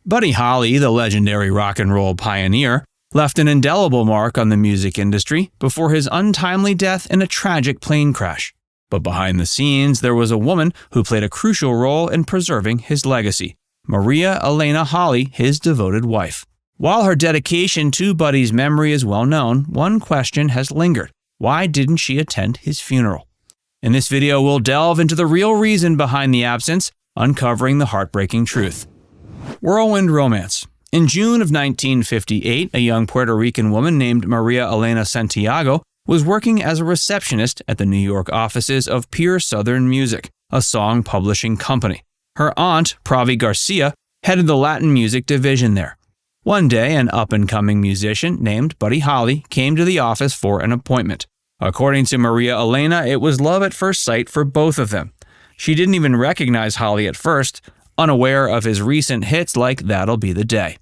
Buddy Holly, the legendary rock and roll pioneer, left an indelible mark on the music industry before his untimely death in a tragic plane crash. But behind the scenes, there was a woman who played a crucial role in preserving his legacy, Maria Elena Holly, his devoted wife. While her dedication to Buddy's memory is well known, one question has lingered. Why didn't she attend his funeral? In this video, we'll delve into the real reason behind the absence, uncovering the heartbreaking truth. Whirlwind romance. In June of 1958, a young Puerto Rican woman named Maria Elena Santiago was working as a receptionist at the New York offices of Pure Southern Music, a song publishing company. Her aunt, Pravi Garcia, headed the Latin music division there. One day, an up-and-coming musician named Buddy Holly came to the office for an appointment. According to Maria Elena, it was love at first sight for both of them. She didn't even recognize Holly at first, unaware of his recent hits like That'll Be the Day.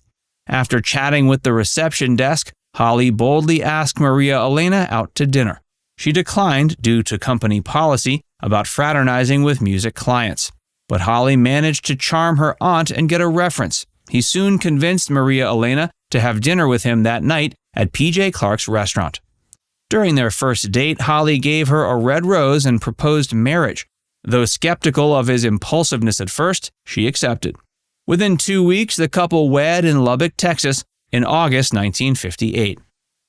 After chatting with the reception desk, Holly boldly asked Maria Elena out to dinner. She declined due to company policy about fraternizing with music clients. But Holly managed to charm her aunt and get a reference. He soon convinced Maria Elena to have dinner with him that night at PJ Clark's restaurant. During their first date, Holly gave her a red rose and proposed marriage. Though skeptical of his impulsiveness at first, she accepted. Within 2 weeks, the couple wed in Lubbock, Texas, in August 1958.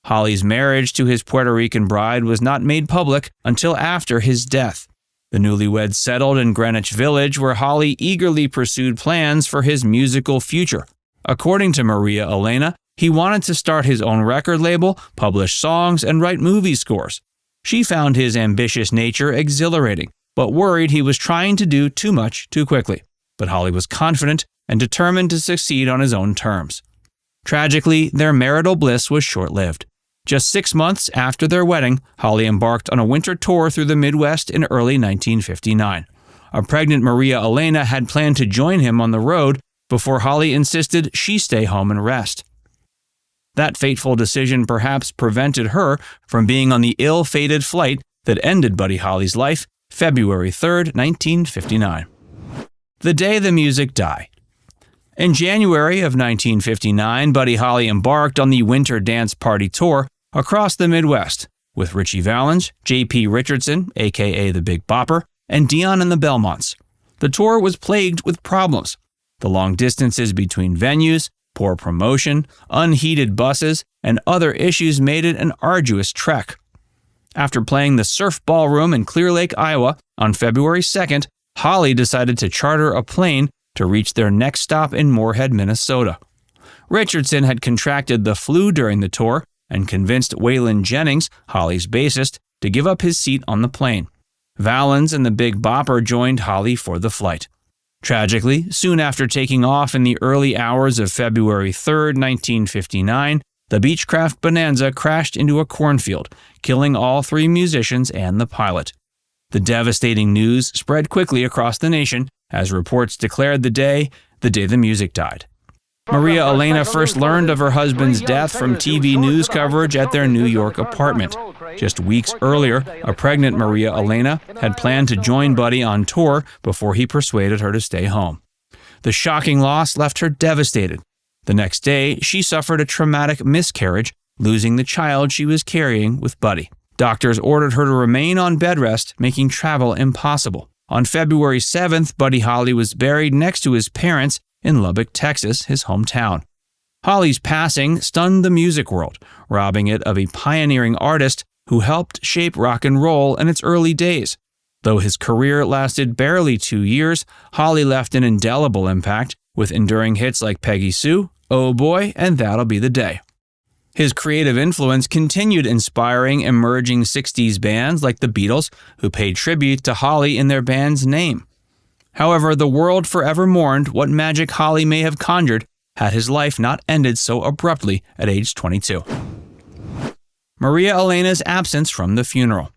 Holly's marriage to his Puerto Rican bride was not made public until after his death. The newlyweds settled in Greenwich Village, where Holly eagerly pursued plans for his musical future. According to Maria Elena, he wanted to start his own record label, publish songs, and write movie scores. She found his ambitious nature exhilarating, but worried he was trying to do too much too quickly. But Holly was confident and determined to succeed on his own terms. Tragically, their marital bliss was short-lived. Just 6 months after their wedding, Holly embarked on a winter tour through the Midwest in early 1959. A pregnant Maria Elena had planned to join him on the road before Holly insisted she stay home and rest. That fateful decision perhaps prevented her from being on the ill-fated flight that ended Buddy Holly's life, February 3, 1959. The day the music died. In January of 1959, Buddy Holly embarked on the Winter Dance Party Tour across the Midwest with Ritchie Valens, J.P. Richardson, a.k.a. the Big Bopper, and Dion and the Belmonts. The tour was plagued with problems. The long distances between venues, poor promotion, unheated buses, and other issues made it an arduous trek. After playing the Surf Ballroom in Clear Lake, Iowa, on February 2nd, Holly decided to charter a plane to reach their next stop in Moorhead, Minnesota. Richardson had contracted the flu during the tour and convinced Waylon Jennings, Holly's bassist, to give up his seat on the plane. Valens and the Big Bopper joined Holly for the flight. Tragically, soon after taking off in the early hours of February 3, 1959, the Beechcraft Bonanza crashed into a cornfield, killing all 3 musicians and the pilot. The devastating news spread quickly across the nation as reports declared the day the music died. Maria Elena first learned of her husband's death from TV news coverage at their New York apartment. Just weeks earlier, a pregnant Maria Elena had planned to join Buddy on tour before he persuaded her to stay home. The shocking loss left her devastated. The next day, she suffered a traumatic miscarriage, losing the child she was carrying with Buddy. Doctors ordered her to remain on bed rest, making travel impossible. On February 7th, Buddy Holly was buried next to his parents in Lubbock, Texas, his hometown. Holly's passing stunned the music world, robbing it of a pioneering artist who helped shape rock and roll in its early days. Though his career lasted barely 2 years, Holly left an indelible impact with enduring hits like Peggy Sue, Oh Boy, and That'll Be the Day. His creative influence continued inspiring emerging 60s bands like the Beatles, who paid tribute to Holly in their band's name. However, the world forever mourned what magic Holly may have conjured had his life not ended so abruptly at age 22. Maria Elena's absence from the funeral.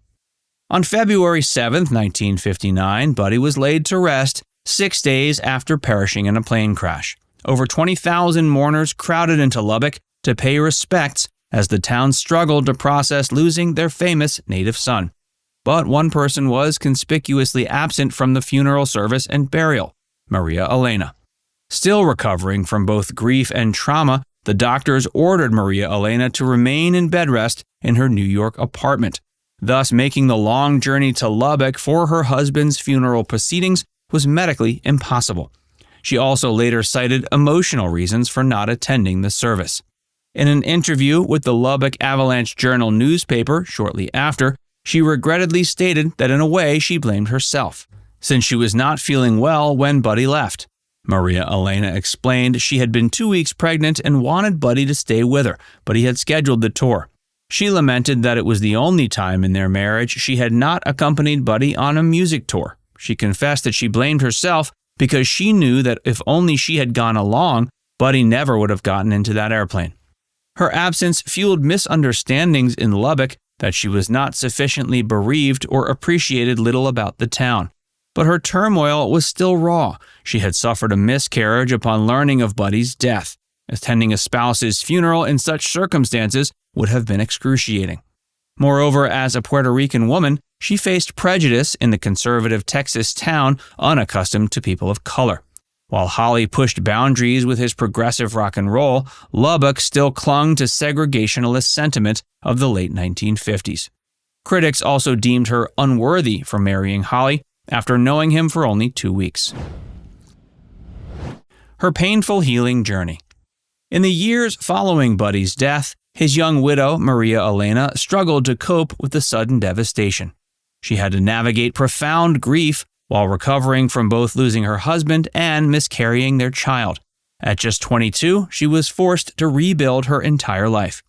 On February 7, 1959, Buddy was laid to rest 6 days after perishing in a plane crash. Over 20,000 mourners crowded into Lubbock to pay respects as the town struggled to process losing their famous native son. But one person was conspicuously absent from the funeral service and burial, Maria Elena. Still recovering from both grief and trauma, the doctors ordered Maria Elena to remain in bed rest in her New York apartment. Thus, making the long journey to Lubbock for her husband's funeral proceedings was medically impossible. She also later cited emotional reasons for not attending the service. In an interview with the Lubbock Avalanche Journal newspaper shortly after, she regrettably stated that in a way she blamed herself, since she was not feeling well when Buddy left. Maria Elena explained she had been 2 weeks pregnant and wanted Buddy to stay with her, but he had scheduled the tour. She lamented that it was the only time in their marriage she had not accompanied Buddy on a music tour. She confessed that she blamed herself because she knew that if only she had gone along, Buddy never would have gotten into that airplane. Her absence fueled misunderstandings in Lubbock that she was not sufficiently bereaved or appreciated little about the town. But her turmoil was still raw. She had suffered a miscarriage upon learning of Buddy's death. Attending a spouse's funeral in such circumstances would have been excruciating. Moreover, as a Puerto Rican woman, she faced prejudice in the conservative Texas town unaccustomed to people of color. While Holly pushed boundaries with his progressive rock and roll, Lubbock still clung to segregationalist sentiment of the late 1950s. Critics also deemed her unworthy for marrying Holly after knowing him for only 2 weeks. Her painful healing journey. In the years following Buddy's death, his young widow, Maria Elena, struggled to cope with the sudden devastation. She had to navigate profound grief while recovering from both losing her husband and miscarrying their child. At just 22, she was forced to rebuild her entire life.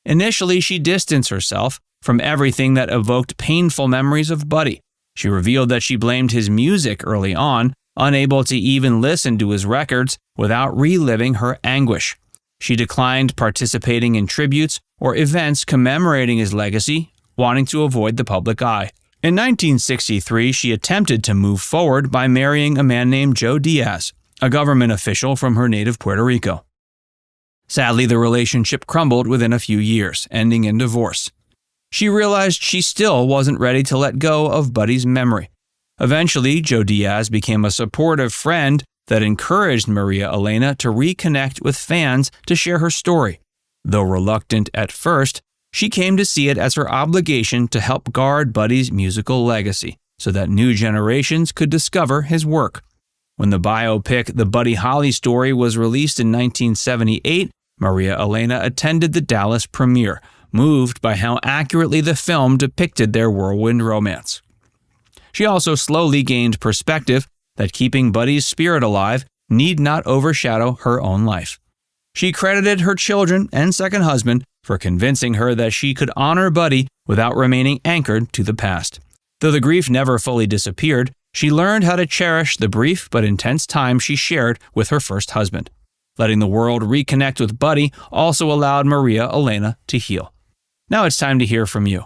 Initially, she distanced herself from everything that evoked painful memories of Buddy. She revealed that she blamed his music early on, unable to even listen to his records without reliving her anguish. She declined participating in tributes or events commemorating his legacy, wanting to avoid the public eye. In 1963, she attempted to move forward by marrying a man named Joe Diaz, a government official from her native Puerto Rico. Sadly, the relationship crumbled within a few years, ending in divorce. She realized she still wasn't ready to let go of Buddy's memory. Eventually, Joe Diaz became a supportive friend that encouraged Maria Elena to reconnect with fans to share her story. Though reluctant at first, she came to see it as her obligation to help guard Buddy's musical legacy so that new generations could discover his work. When the biopic The Buddy Holly Story was released in 1978, Maria Elena attended the Dallas premiere, moved by how accurately the film depicted their whirlwind romance. She also slowly gained perspective that keeping Buddy's spirit alive need not overshadow her own life. She credited her children and second husband for convincing her that she could honor Buddy without remaining anchored to the past. Though the grief never fully disappeared, she learned how to cherish the brief but intense time she shared with her first husband. Letting the world reconnect with Buddy also allowed Maria Elena to heal. Now it's time to hear from you.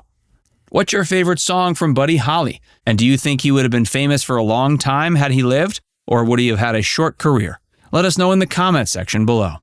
What's your favorite song from Buddy Holly? And do you think he would have been famous for a long time had he lived? Or would he have had a short career? Let us know in the comment section below.